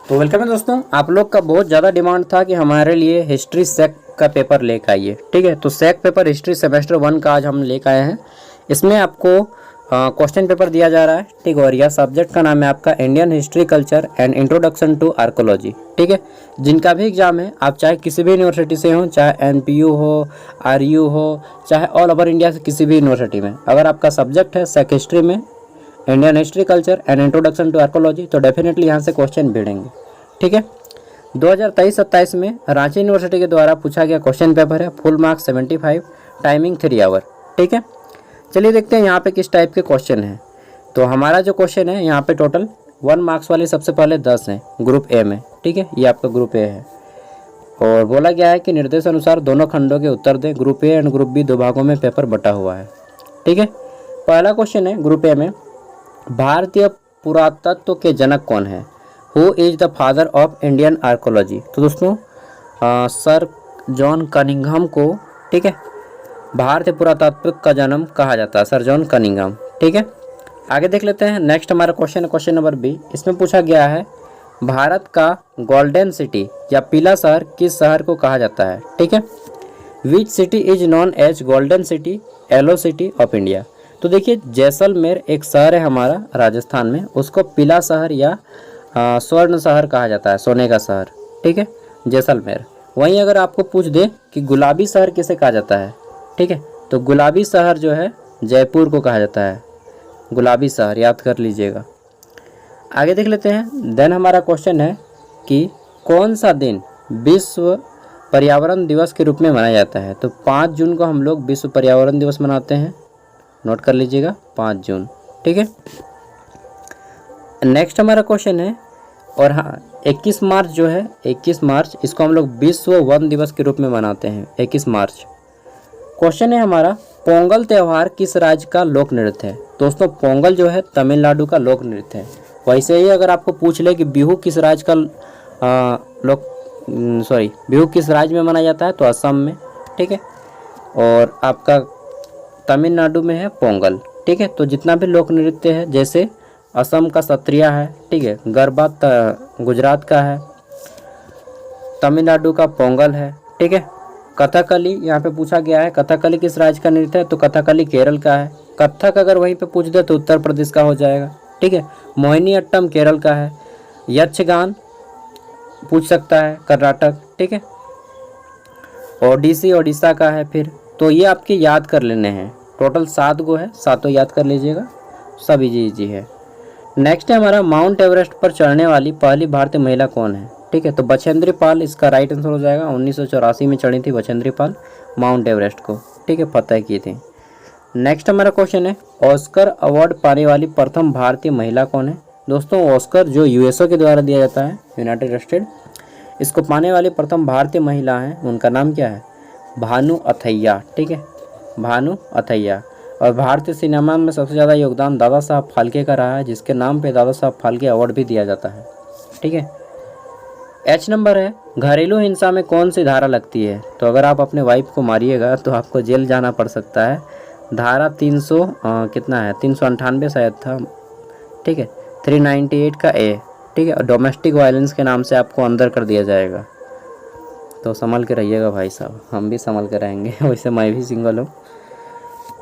तो वेलकम है दोस्तों। आप लोग का बहुत ज़्यादा डिमांड था कि हमारे लिए हिस्ट्री सेक का पेपर लेकर आइए। ठीक है, तो सेक पेपर हिस्ट्री सेमेस्टर 1 का आज हम लेकर आए हैं। इसमें आपको क्वेश्चन पेपर दिया जा रहा है। ठीक है, और यह सब्जेक्ट का नाम है आपका Indian history culture and introduction to archaeology. ठीक है, जिनका भी एग्जाम है, आप चाहे किसी भी यूनिवर्सिटी से हो, चाहे एनपीयू हो, आरयू हो, चाहे ऑल ओवर इंडिया से किसी भी यूनिवर्सिटी में, अगर आपका सब्जेक्ट है सेक हिस्ट्री में Indian history culture and introduction to archaeology, तो डेफिनेटली यहाँ से क्वेश्चन भिड़ेंगे। ठीक है, 2023-27 में रांची यूनिवर्सिटी के द्वारा पूछा गया क्वेश्चन पेपर है। Full marks 75, timing 3 hour. ठीक है, चलिए देखते हैं यहाँ पे किस टाइप के क्वेश्चन हैं। तो हमारा जो क्वेश्चन है यहाँ पे टोटल 1 मार्क्स वाले सबसे पहले 10 हैं ग्रुप ए में। ठीक है, ये आपका ग्रुप ए है और बोला गया है कि निर्देश अनुसार दोनों खंडों के उत्तर दें। Group A and group B दो भागों में पेपर बटा हुआ है। ठीक है, पहला क्वेश्चन है ग्रुप ए में, भारतीय पुरातत्व के जनक कौन है? Who is the father of Indian archaeology? तो दोस्तों सर जॉन कनिंघम को, ठीक है, भारतीय पुरातत्व का जन्म कहा जाता है, सर जॉन कनिंघम। ठीक है, आगे देख लेते हैं। नेक्स्ट हमारा क्वेश्चन है क्वेश्चन नंबर बी। इसमें पूछा गया है भारत का गोल्डन सिटी या पीला शहर किस शहर को कहा जाता है? ठीक है, which city is known as golden city, yellow city of India? तो देखिए जैसलमेर एक शहर है हमारा राजस्थान में, उसको पीला शहर या स्वर्ण शहर कहा जाता है, सोने का शहर। ठीक है, जैसलमेर। वहीं अगर आपको पूछ दे कि गुलाबी शहर किसे कहा जाता है, ठीक है, तो गुलाबी शहर जो है जयपुर को कहा जाता है, गुलाबी शहर, याद कर लीजिएगा। आगे देख लेते हैं। देन हमारा क्वेश्चन है कि कौन सा दिन विश्व पर्यावरण दिवस के रूप में मनाया जाता है? तो 5 जून को हम लोग विश्व पर्यावरण दिवस मनाते हैं, नोट कर लीजिएगा, 5 जून। ठीक है, नेक्स्ट हमारा क्वेश्चन है, और हाँ 21 मार्च जो है, 21 मार्च इसको हम लोग विश्व वन दिवस के रूप में मनाते हैं, 21 मार्च। क्वेश्चन है हमारा, पोंगल त्यौहार किस राज्य का लोक नृत्य है? दोस्तों पोंगल जो है तमिलनाडु का लोक नृत्य है। वैसे ही अगर आपको पूछ ले कि बिहू किस राज्य का बिहू किस राज्य में मनाया जाता है, तो असम में। ठीक है, और आपका तमिलनाडु में है पोंगल। ठीक है, तो जितना भी लोक नृत्य है, जैसे असम का सत्रिया है, ठीक है, गरबा गुजरात का है, तमिलनाडु का पोंगल है। ठीक है, कथकली यहाँ पे पूछा गया है, कथकली किस राज्य का नृत्य है? तो कथकली केरल का है। कथक अगर वहीं पे पूछ दे तो उत्तर प्रदेश का हो जाएगा। ठीक है, मोहिनी अट्टम केरल का है। यक्षगान पूछ सकता है, कर्नाटक। ठीक है, ओडिसी ओडिशा का है। फिर तो ये आपके याद कर लेने हैं, टोटल 7 गो है, 7 याद कर लीजिएगा, सब इजी है। नेक्स्ट है हमारा, माउंट एवरेस्ट पर चढ़ने वाली पहली भारतीय महिला कौन है? ठीक है, तो बछेंद्री पाल इसका राइट आंसर हो जाएगा। 1984 में चढ़ी थी बछेंद्री पाल माउंट एवरेस्ट को। ठीक है, फतह की थी। नेक्स्ट हमारा क्वेश्चन है, ऑस्कर अवार्ड पाने वाली प्रथम भारतीय महिला कौन है? दोस्तों ऑस्कर जो यूएसओ के द्वारा दिया जाता है, यूनाइटेड स्टेट, इसको पाने वाली प्रथम भारतीय महिला हैं, उनका नाम क्या है? भानु अथैया। ठीक है, भानु अथैया। और भारतीय सिनेमा में सबसे ज़्यादा योगदान दादा साहब फाल्के का रहा है, जिसके नाम पे दादा साहब फाल्के अवार्ड भी दिया जाता है। ठीक है, एच नंबर है, घरेलू हिंसा में कौन सी धारा लगती है? तो अगर आप अपने वाइफ को मारिएगा तो आपको जेल जाना पड़ सकता है। धारा 300 कितना है, 398 शायद था। ठीक है, 398 का ए। ठीक है, डोमेस्टिक वायलेंस के नाम से आपको अंदर कर दिया जाएगा, तो संभल के रहिएगा भाई साहब, हम भी संभल के रहेंगे। वैसे मैं भी सिंगल हूँ।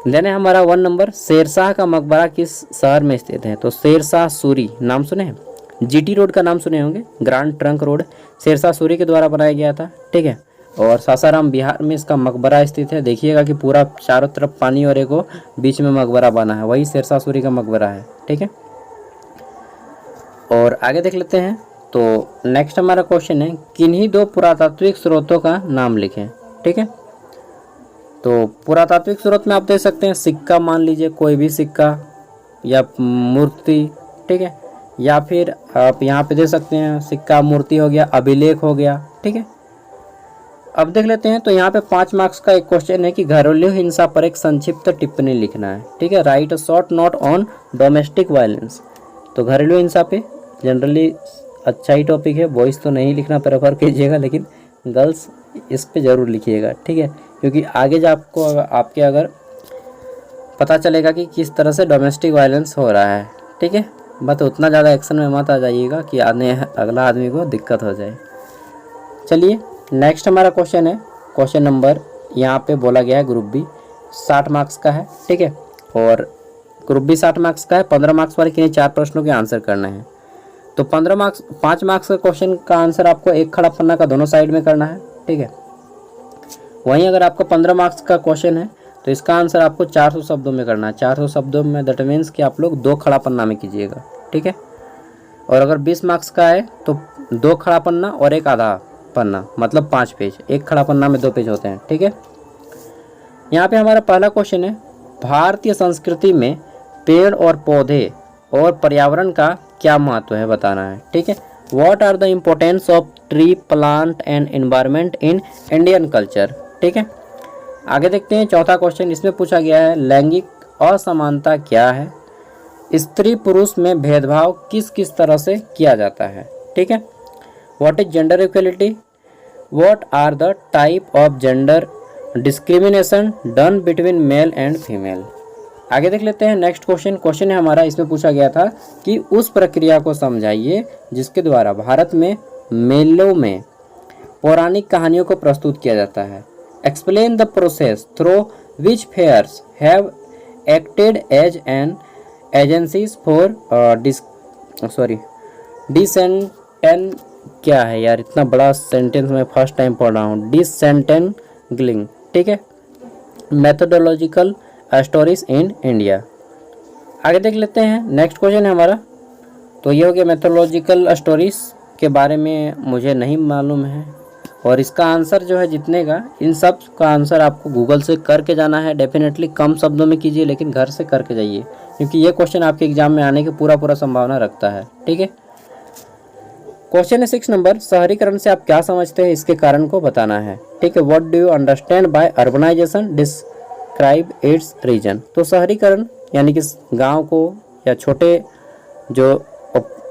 लेने हमारा 1 नंबर, शेरशाह का मकबरा किस शहर में स्थित है? तो शेरशाह सूरी, नाम सुने हैं? जीटी रोड का नाम सुने होंगे, Grand Trunk Road, Shershah Suri के द्वारा बनाया गया था। ठीक है, और सासाराम बिहार में इसका मकबरा स्थित है। देखिएगा कि पूरा चारों तरफ पानी और एक बीच में मकबरा बना है, वही शेरशाह सूरी का मकबरा है। ठीक है, और आगे देख लेते हैं। तो नेक्स्ट हमारा क्वेश्चन है, किन्हीं 2 पुरातात्विक स्रोतों का नाम लिखें। ठीक है, तो पुरातात्विक स्रोत में आप दे सकते हैं सिक्का, मान लीजिए कोई भी सिक्का या मूर्ति। ठीक है, या फिर आप यहाँ पे दे सकते हैं सिक्का, मूर्ति हो गया, अभिलेख हो गया। ठीक है, अब देख लेते हैं। तो यहाँ पे 5 मार्क्स का एक क्वेश्चन है कि घरेलू हिंसा पर एक संक्षिप्त टिप्पणी लिखना है। ठीक है, right a short note on domestic violence. तो घरेलू हिंसा पे जनरली अच्छा ही टॉपिक है, बॉयज़ तो नहीं लिखना प्रेफर कीजिएगा, लेकिन गर्ल्स इस पे ज़रूर लिखिएगा। ठीक है, क्योंकि आगे जो आपके अगर पता चलेगा कि किस तरह से डोमेस्टिक वायलेंस हो रहा है। ठीक है, बट उतना ज़्यादा एक्शन में मत आ जाइएगा कि अगला आदमी को दिक्कत हो जाए। चलिए नेक्स्ट हमारा क्वेश्चन है, क्वेश्चन नंबर यहाँ पे बोला गया है ग्रुप बी 60 मार्क्स का है, ठीक है। और ग्रुप बी 60 मार्क्स का है, 15 मार्क्स वाले किन्हीं 4 प्रश्नों के आंसर करना है। तो 5 मार्क्स का क्वेश्चन का आंसर आपको एक खड़ा पन्ना का दोनों साइड में करना है, ठीक है। वहीं अगर आपको 15 मार्क्स का क्वेश्चन है तो इसका आंसर आपको 400 शब्दों में करना है। 400 शब्दों में दैट मीन्स कि आप लोग 2 खड़ा पन्ना में कीजिएगा, ठीक है। और अगर 20 मार्क्स का है तो 2 खड़ा पन्ना और 1 आधा पन्ना, मतलब 5 पेज। 1 खड़ा पन्ना में 2 पेज होते हैं, ठीक है। यहाँ पे हमारा पहला क्वेश्चन है, भारतीय संस्कृति में पेड़ और पौधे और पर्यावरण का क्या महत्व है बताना है, ठीक है। What are the importance of tree, plant and environment in Indian culture, ठीक है। आगे देखते हैं चौथा क्वेश्चन, इसमें पूछा गया है लैंगिक असमानता क्या है, स्त्री पुरुष में भेदभाव किस किस तरह से किया जाता है, ठीक है। What is gender equality, what are the type of gender discrimination done between male and female. आगे देख लेते हैं नेक्स्ट क्वेश्चन है हमारा, इसमें पूछा गया था कि उस प्रक्रिया को समझाइए जिसके द्वारा भारत में मेलों में पौराणिक कहानियों को प्रस्तुत किया जाता है। Explain the process through which fairs have acted as an agencies for dissent, क्या है यार इतना बड़ा सेंटेंस मैं फर्स्ट टाइम पढ़ रहा हूँ, डिसेंटेंगलिंग, ठीक है, मेथोडोलॉजिकल स्टोरीज इन इंडिया। आगे देख लेते हैं नेक्स्ट क्वेश्चन है हमारा, तो ये हो गया मेथोडोलॉजिकल स्टोरीज के बारे में मुझे नहीं मालूम है, और इसका आंसर जो है जितने का, इन सब का आंसर आपको गूगल से करके जाना है। डेफिनेटली कम शब्दों में कीजिए लेकिन घर से करके जाइए, क्योंकि ये क्वेश्चन आपके एग्जाम में आने की पूरा संभावना रखता है, ठीक है। क्वेश्चन है 6 नंबर, शहरीकरण से आप क्या समझते हैं, इसके कारण को बताना है, ठीक है। What do you understand by urbanisation, describe its reason. तो शहरीकरण यानी कि गांव को या छोटे जो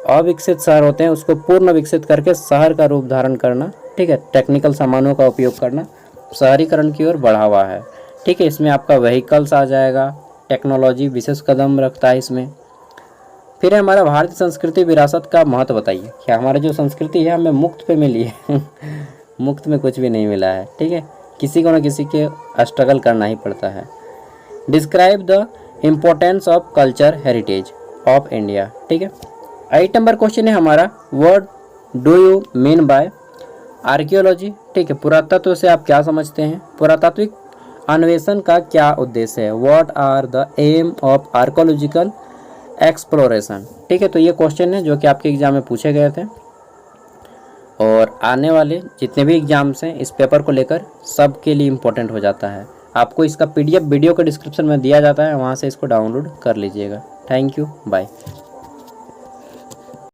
अविकसित शहर होते हैं उसको पूर्ण विकसित करके शहर का रूप धारण करना, ठीक है। टेक्निकल सामानों का उपयोग करना शहरीकरण की ओर बढ़ावा है, ठीक है। इसमें आपका व्हीकल्स आ जाएगा, टेक्नोलॉजी विशेष कदम रखता है इसमें। फिर है हमारा भारतीय संस्कृति विरासत का महत्व बताइए। क्या हमारा जो संस्कृति है हमें मुफ्त पे मिली है मुफ्त में कुछ भी नहीं मिला है, ठीक है। किसी को ना किसी के स्ट्रगल करना ही पड़ता है। Describe the importance of culture heritage of India, ठीक है। 8 नंबर क्वेश्चन है हमारा, what do you mean by archaeology, ठीक है। पुरातत्व से आप क्या समझते हैं, पुरातात्विक अन्वेषण का क्या उद्देश्य है, what are the aim of archaeological exploration, ठीक है। तो ये क्वेश्चन है जो कि आपके एग्जाम में पूछे गए थे, और आने वाले जितने भी एग्जाम्स हैं इस पेपर को लेकर सब के लिए इम्पोर्टेंट हो जाता है। आपको इसका PDF वीडियो के डिस्क्रिप्शन में दिया जाता है, वहाँ से इसको डाउनलोड कर लीजिएगा। Thank you, bye.